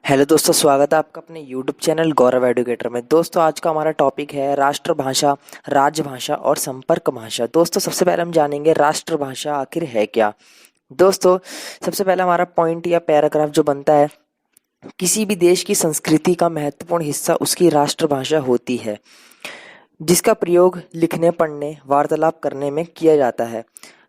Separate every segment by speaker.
Speaker 1: Hello दोस्तों, स्वागत है आपका अपने यूट्यूब चैनल गौरव एडुकेटर में। दोस्तों आज का हमारा टॉपिक है राष्ट्रभाषा, राजभाषा और संपर्क भाषा। दोस्तों सबसे पहले हम जानेंगे राष्ट्रभाषा आखिर है क्या। दोस्तों सबसे पहले हमारा पॉइंट या पैराग्राफ जो बनता है, किसी भी देश की संस्कृति का महत्वपूर्ण हिस्सा उसकी राष्ट्रभाषा होती है, जिसका प्रयोग लिखने, पढ़ने, वार्तालाप करने में किया जाता है।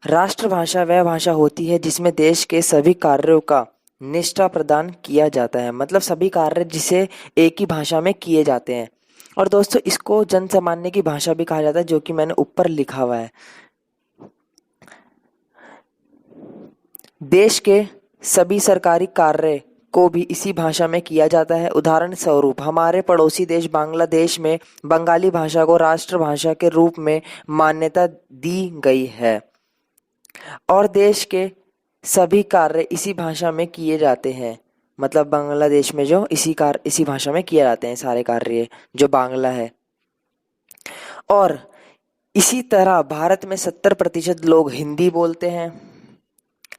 Speaker 1: राष्ट्रभाषा वह भाषा होती है जिसमें देश के सभी कार्यों का निष्ठा प्रदान किया जाता है, मतलब सभी कार्य जिसे एक ही भाषा में किए जाते हैं। और दोस्तों इसको जन सामान्य की भाषा भी कहा जाता है, जो कि मैंने ऊपर लिखा हुआ है। देश के सभी सरकारी कार्य को भी इसी भाषा में किया जाता है। उदाहरण स्वरूप हमारे पड़ोसी देश बांग्लादेश में बंगाली भाषा को राष्ट्रभाषा के रूप में मान्यता दी गई है और देश के सभी कार्य इसी भाषा में किए जाते हैं। मतलब बांग्लादेश में जो इसी भाषा में किए जाते हैं सारे कार्य, जो बांग्ला है। और इसी तरह भारत में 70% लोग हिंदी बोलते हैं।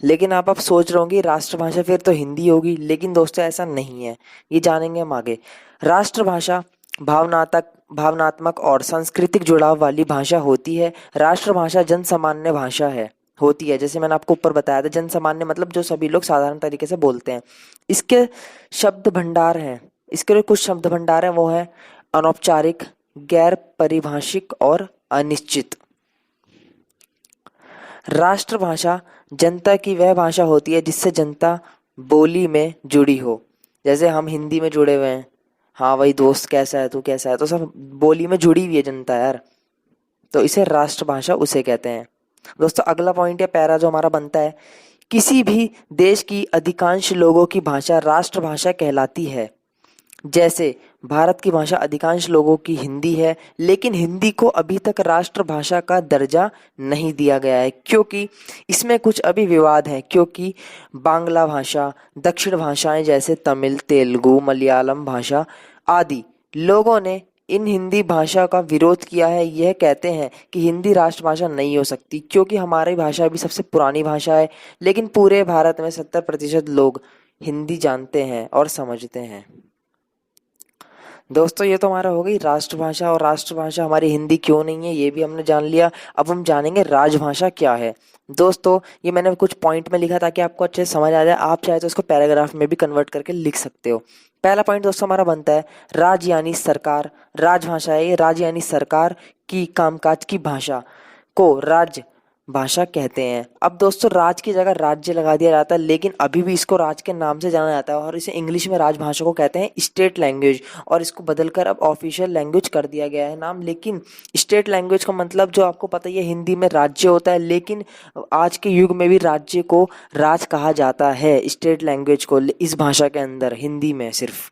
Speaker 1: लेकिन आप सोच रहे होंगे राष्ट्रभाषा फिर तो हिंदी होगी, लेकिन दोस्तों ऐसा नहीं है, ये जानेंगे हम आगे। राष्ट्रभाषा भावनात्मक और सांस्कृतिक जुड़ाव वाली भाषा होती है। राष्ट्रभाषा जन सामान्य भाषा है होती है, जैसे मैंने आपको ऊपर बताया था, जन सामान्य मतलब जो सभी लोग साधारण तरीके से बोलते हैं। इसके शब्द भंडार हैं, इसके कुछ शब्द भंडार हैं, वो है अनौपचारिक, गैर परिभाषिक और अनिश्चित। राष्ट्रभाषा जनता की वह भाषा होती है जिससे जनता बोली में जुड़ी हो। जैसे हम हिंदी में जुड़े हुए हैं, हाँ वही दोस्त कैसा है, तू कैसा है, तो सब बोली में जुड़ी हुई है जनता यार, तो इसे राष्ट्रभाषा उसे कहते हैं। दोस्तों अगला पॉइंट या पैरा जो हमारा बनता है, किसी भी देश की अधिकांश लोगों की भाषा राष्ट्रभाषा कहलाती है। जैसे भारत की भाषा अधिकांश लोगों की हिंदी है, लेकिन हिंदी को अभी तक राष्ट्रभाषा का दर्जा नहीं दिया गया है, क्योंकि इसमें कुछ अभी विवाद है। क्योंकि बांग्ला भाषा, दक्षिण भाषाएं जैसे तमिल, तेलुगु, मलयालम भाषा आदि लोगों ने इन हिंदी भाषा का विरोध किया है। यह कहते हैं कि हिंदी राष्ट्रभाषा नहीं हो सकती, क्योंकि हमारी भाषा भी सबसे पुरानी भाषा है। लेकिन पूरे भारत में 70% लोग हिंदी जानते हैं और समझते हैं। दोस्तों ये तो हमारा हो गई राष्ट्रभाषा, और राष्ट्रभाषा हमारी हिंदी क्यों नहीं है ये भी हमने जान लिया। अब हम जानेंगे राजभाषा क्या है। दोस्तों ये मैंने कुछ पॉइंट में लिखा ताकि आपको अच्छे से समझ आ जाए, आप चाहे तो इसको पैराग्राफ में भी कन्वर्ट करके लिख सकते हो। पहला पॉइंट दोस्तों हमारा बनता है राज यानी सरकार। राजभाषा है ये, राज यानी सरकार की कामकाज की भाषा को राज भाषा कहते हैं। अब दोस्तों राज की जगह राज्य लगा दिया जाता है, लेकिन अभी भी इसको राज के नाम से जाना जाता है, और इसे इंग्लिश में राजभाषा को कहते हैं स्टेट लैंग्वेज, और इसको बदलकर अब ऑफिशियल लैंग्वेज कर दिया गया है नाम। लेकिन स्टेट लैंग्वेज का मतलब जो आपको पता ही है, हिंदी में राज्य होता है, लेकिन आज के युग में भी राज्य को राज कहा जाता है, स्टेट लैंग्वेज को इस भाषा के अंदर, हिंदी में सिर्फ।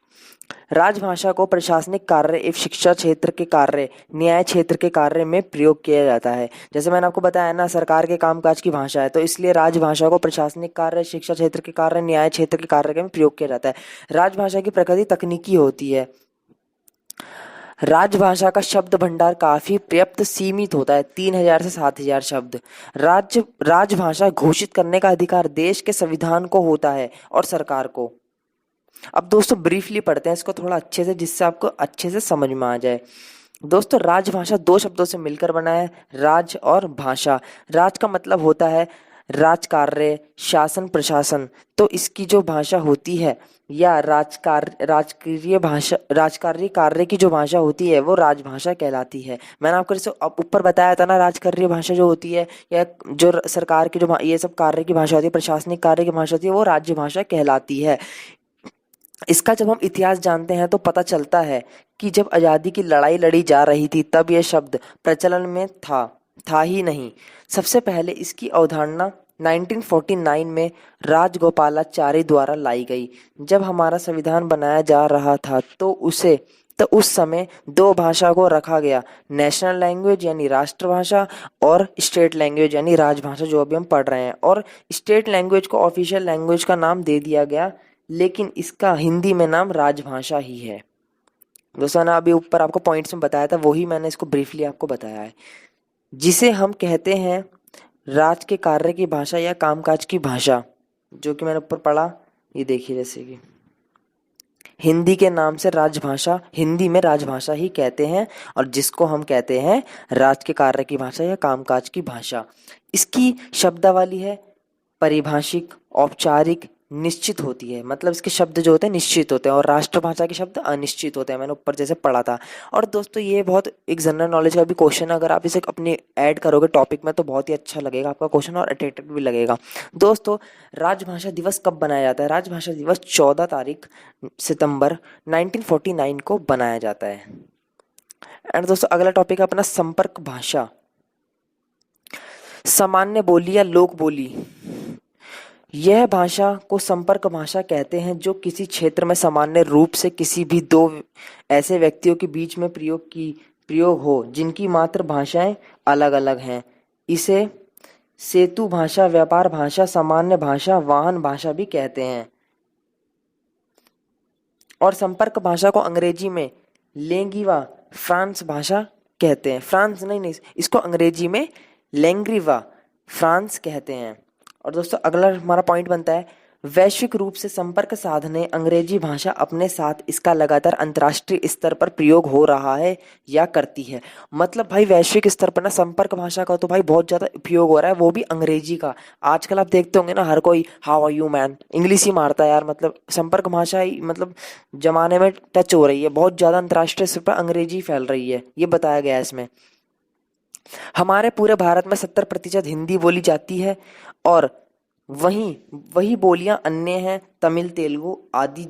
Speaker 1: राजभाषा को प्रशासनिक कार्य एवं शिक्षा क्षेत्र के कार्य, न्याय क्षेत्र के कार्य में प्रयोग किया जाता है। जैसे मैंने आपको बताया ना, सरकार के कामकाज की भाषा है, तो इसलिए राजभाषा को प्रशासनिक कार्य, शिक्षा क्षेत्र के कार्य, न्याय क्षेत्र के कार्य में प्रयोग किया जाता है। राजभाषा की प्रकृति तकनीकी होती है। राजभाषा का शब्द भंडार काफी पर्याप्त सीमित होता है, 3000 से 7000 शब्द। राजभाषा घोषित करने का अधिकार देश के संविधान को होता है और सरकार को। अब दोस्तों ब्रीफली पढ़ते हैं इसको थोड़ा अच्छे से, जिससे आपको अच्छे से समझ में आ जाए। दोस्तों राजभाषा दो शब्दों से मिलकर बना है, राज और भाषा। राज का मतलब होता है राजकार्य, शासन, प्रशासन। तो इसकी जो भाषा होती है, या राजकार्य कार्य की जो भाषा होती है वो राजभाषा कहलाती है। मैंने आपको जैसे अब ऊपर बताया था ना, राजकार्य भाषा जो होती है, या जो सरकार की जो ये सब कार्य की भाषा होती है, प्रशासनिक कार्य की भाषा होती है, वो राज्य भाषा कहलाती है। इसका जब हम इतिहास जानते हैं तो पता चलता है कि जब आज़ादी की लड़ाई लड़ी जा रही थी, तब यह शब्द प्रचलन में था ही नहीं। सबसे पहले इसकी अवधारणा 1949 में राजगोपालाचारी द्वारा लाई गई। जब हमारा संविधान बनाया जा रहा था तो उस समय दो भाषा को रखा गया, नेशनल लैंग्वेज यानी राष्ट्रभाषा, और स्टेट लैंग्वेज यानी राजभाषा, जो अभी हम पढ़ रहे हैं। और स्टेट लैंग्वेज को ऑफिशियल लैंग्वेज का नाम दे दिया गया, लेकिन इसका हिंदी में नाम राजभाषा ही है। दोस्तों ने अभी ऊपर आपको पॉइंट्स में बताया था, वही मैंने इसको ब्रीफली आपको बताया है। जिसे हम कहते हैं राज के कार्य की भाषा या कामकाज की भाषा, जो कि मैंने ऊपर पढ़ा, ये देखिए जैसे कि हिंदी के नाम से राजभाषा, हिंदी में राजभाषा ही कहते हैं, और जिसको हम कहते हैं राज के कार्य की भाषा या कामकाज की भाषा। इसकी शब्दावली है परिभाषिक, औपचारिक, निश्चित होती है। मतलब इसके शब्द जो होते हैं निश्चित होते हैं, और राष्ट्रभाषा के शब्द अनिश्चित होते हैं। मैंने ऊपर जैसे पढ़ा था। और दोस्तों ये बहुत एक जनरल नॉलेज का भी क्वेश्चन है, अगर आप इसे अपने ऐड करोगे टॉपिक में तो बहुत ही अच्छा लगेगा आपका क्वेश्चन, और अटेटेड भी लगेगा। दोस्तों राजभाषा दिवस कब बनाया जाता है? राजभाषा दिवस 14 तारीख सितंबर 1949 को बनाया जाता है। एंड दोस्तों अगला टॉपिक है अपना संपर्क भाषा। सामान्य बोली या लोक बोली, यह भाषा को संपर्क भाषा कहते हैं जो किसी क्षेत्र में सामान्य रूप से किसी भी दो ऐसे व्यक्तियों के बीच में प्रयोग हो जिनकी मातृभाषाएं अलग अलग हैं। इसे सेतु भाषा, व्यापार भाषा, सामान्य भाषा, वाहन भाषा भी कहते हैं। और संपर्क भाषा को अंग्रेजी में लेंगिवा फ्रांस भाषा कहते हैं। फ्रांस नहीं, इसको अंग्रेजी में लेंग्रिवा फ्रांस कहते हैं। और दोस्तों अगला हमारा पॉइंट बनता है वैश्विक रूप से संपर्क साधने अंग्रेजी भाषा अपने साथ इसका लगातार अंतर्राष्ट्रीय स्तर पर प्रयोग हो रहा है या करती है। मतलब भाई वैश्विक स्तर पर ना संपर्क भाषा का तो भाई बहुत ज़्यादा उपयोग हो रहा है, वो भी अंग्रेजी का। आजकल आप देखते होंगे ना हर कोई how are you man English ही मारता है यार। मतलब संपर्क भाषा ही मतलब जमाने में टच हो रही है, बहुत ज़्यादा अंतर्राष्ट्रीय स्तर पर अंग्रेजी फैल रही है, ये बताया गया है इसमें। हमारे पूरे भारत में 70% हिंदी बोली जाती है, और वही बोलियां अन्य हैं तमिल, तेलुगु आदि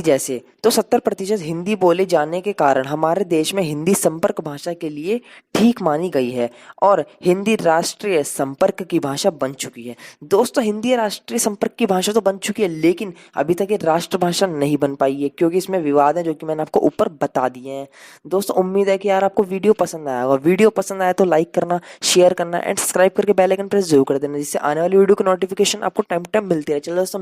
Speaker 1: जैसे। तो 70% हिंदी बोले जाने के कारण हमारे देश में हिंदी संपर्क भाषा के लिए ठीक मानी गई है, और हिंदी राष्ट्रीय संपर्क की भाषा बन चुकी है। दोस्तों हिंदी राष्ट्रीय संपर्क की भाषा तो बन चुकी है, लेकिन अभी तक ये राष्ट्रभाषा नहीं बन पाई है, क्योंकि इसमें विवाद है जो कि मैंने आपको ऊपर बता दिए हैं। दोस्तों उम्मीद है कि यार आपको वीडियो पसंद आया होगा। वीडियो पसंद आया तो लाइक करना, शेयर करना एंड सब्सक्राइब करके बेल आइकन प्रेस जरूर कर देना, जिससे आने वाली वीडियो की नोटिफिकेशन आपको टाइम टाइम मिलती है। चलो दोस्तों।